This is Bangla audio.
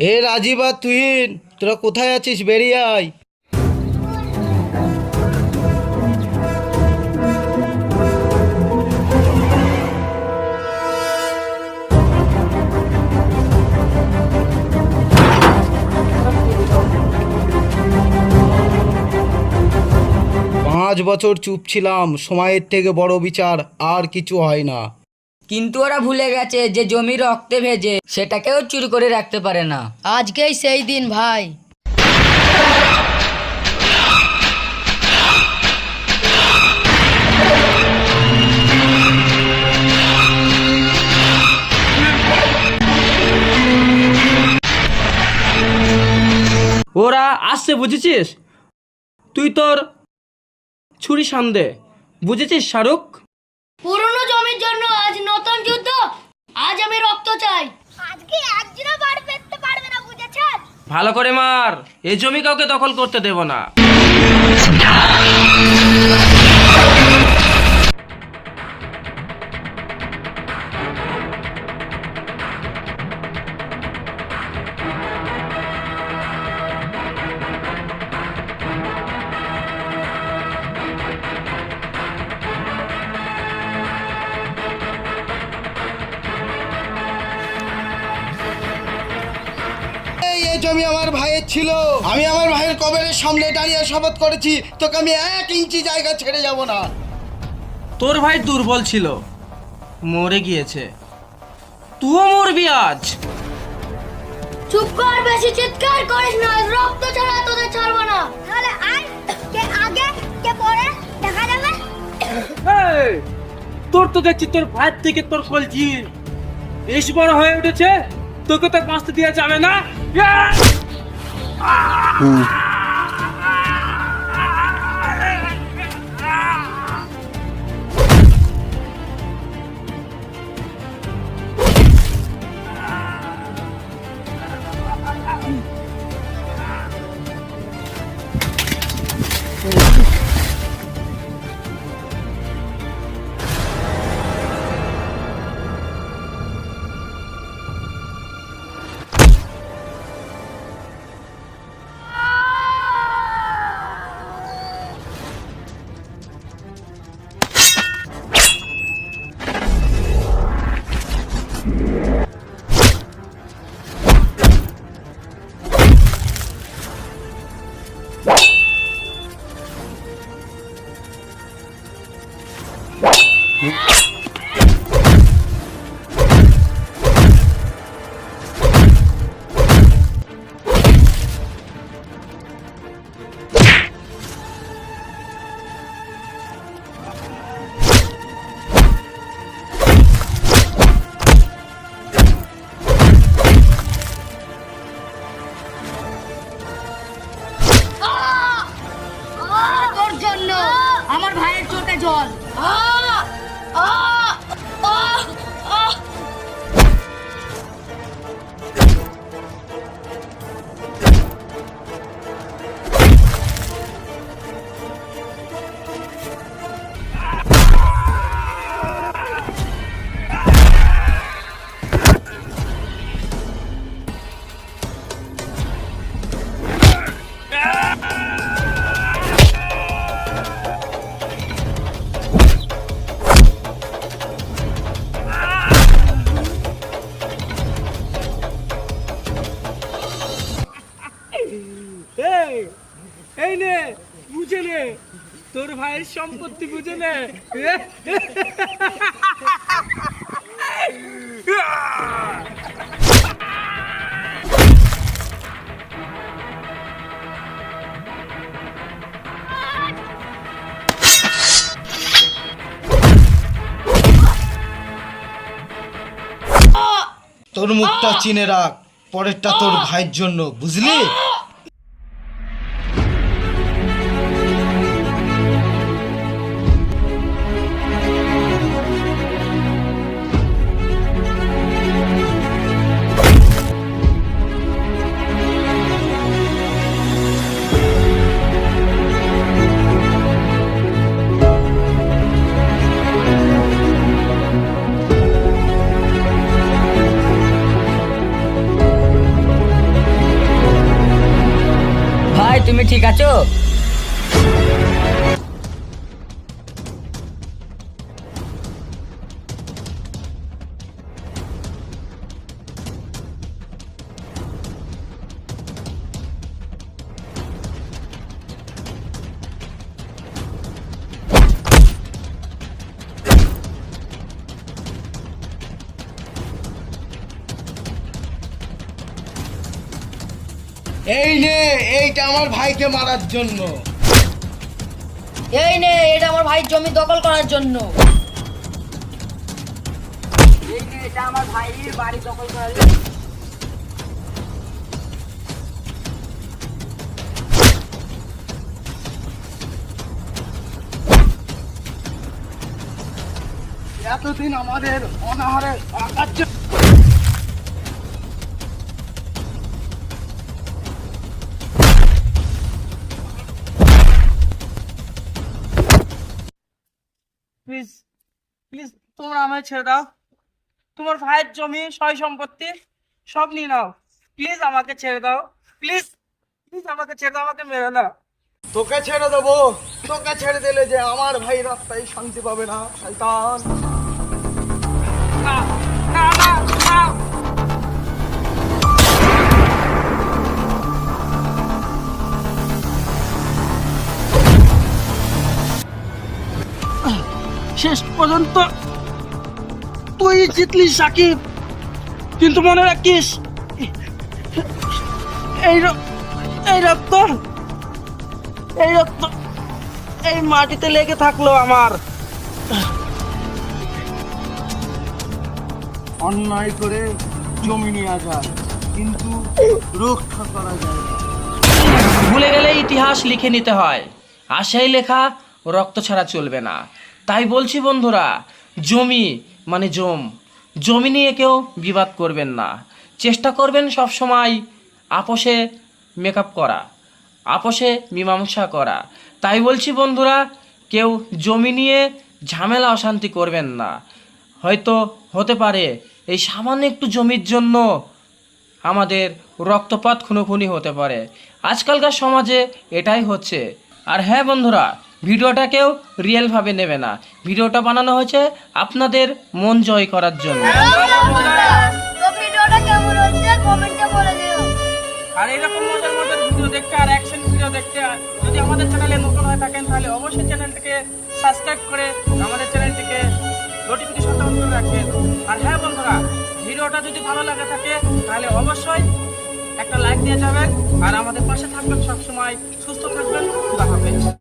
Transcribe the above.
এ রাজীব আর তুহিন, তোরা কোথায় আছিস? বেরিয়ে আয়। 5 বছর চুপ ছিলাম, সময়ের থেকে বড় বিচার আর কিছু হয় না। কিন্তু ওরা ভুলে গেছে যে জমি রক্তে ভেজে সেটাকেও চুরি করে রাখতে পারে না। আজকেই সেই দিন ভাই। ওরা আসছে, বুঝেছিস? তুই তোর ছুরি সামনে, বুঝেছিস শাহরুখ? পুরনো জমির জন্য আজ নতুন যুদ্ধ। আজ আমি রক্ত চাই। আজকে একজনও বাড়ি ফিরতে পারবে না, বুঝেছেন? ভালো করে মার, এই জমি কাউকে দখল করতে দেব না। এই জমি আমার ভাইয়ের ছিল। আমি আমার ভাইয়ের কবরের সামনে দাঁড়িয়ে শপথ করেছি, তোকে আমি 1 ইঞ্চি জায়গা ছেড়ে যাব না। তোর ভাই দুর্বল ছিল, মরে গিয়েছে, তুইও মরবি আজ। চুপ কর, বেশি চিৎকার করিস না। রক্ত ছাড়া তোদের ছাড়বো না। তাহলে আয়, কে আগে কে পরে দেখা যাবে। তোর তো দেখছি তোর ভাই থেকে তোর কলজি বেশ বড় হয়ে উঠেছে, তোকে তো বাঁচতে দেওয়া যাবে না। তোর জন্য আমার ভাইয়ের চোখে জল। এই নে, বুঝে নে, তোর ভাইয়ের সম্পত্তি বুঝে নে। তোর মুখটা চিনে রাখ, পরেরটা তোর ভাইয়ের জন্য, বুঝলি? ঠিক আছো? এই নে, এইটা আমার ভাইকে মারার জন্য। এই নে, এটা আমার ভাই জমি দখল করার জন্য। এটা আমার ভাইয়ের বাড়ি দখল করার জন্য। এতদিন আমাদের অনাহারে আকাশ প্লিজ প্লিজ তোমরা আমায় ছেড়ে দাও। তোমার ভাইয়ের জমি সয় সম্পত্তি সব নিয়ে নাও। প্লিজ আমাকে ছেড়ে দাও। প্লিজ প্লিজ আমাকে ছেড়ে দাও, আমাকে মেরে না। তোকে ছেড়ে দেবো? তোকে ছেড়ে দিলে যে আমার ভাই রাস্তায় শান্তি পাবে না, শয়তান। না না না না। শেষ পর্যন্ত তুই জিতলি সাকিব, কিন্তু মনে রাখিস এই রক্ত এই মাটিতে লেগে থাকলো আমার। অন্যায় করে জমি নিয়ে যায়, কিন্তু রক্ষা করা যায় না। ভুলে গেলে ইতিহাস লিখে নিতে হয়, আর সেই লেখা রক্ত ছাড়া চলবে না। তাই বলছি বন্ধুরা, জমি মানে জমি নিয়ে কেউ বিবাদ করবেন না। চেষ্টা করবেন সব সময় আপোষে মেকআপ করা, আপোষে মীমাংসা করা। তাই বলছি বন্ধুরা, কেউ জমি নিয়ে ঝামেলা অশান্তি করবেন না। হয়তো হতে পারে এই সামান্য একটু জমির জন্য আমাদের রক্তপাত খুনোখুনি হতে পারে। আজকালকার সমাজে এটাই হচ্ছে। আর হ্যাঁ বন্ধুরা, ভিডিওটাকেও রিয়েলভাবে নেবে না। ভিডিওটা বানানো হয়েছে আপনাদের মন জয় করার জন্য। তো ভিডিওটা কেমন হচ্ছে কমেন্টে বলে দিও। আর এরকম মজার মজার ভিডিও দেখতে আর অ্যাকশন ভিডিও দেখতে যদি আমাদের চ্যানেলে নতুন হয়ে থাকেন, তাহলে অবশ্যই চ্যানেলটিকে সাবস্ক্রাইব করে আমাদের চ্যানেলটিকে নোটিফিকেশন অন করে রাখবেন। আর হ্যাঁ বন্ধুরা, ভিডিওটা যদি ভালো লাগে থাকে তাহলে অবশ্যই একটা লাইক দিয়ে যাবেন, আর আমাদের পাশে থাকবেন সবসময়। সুস্থ থাকবেন। খুদা হাফেজ।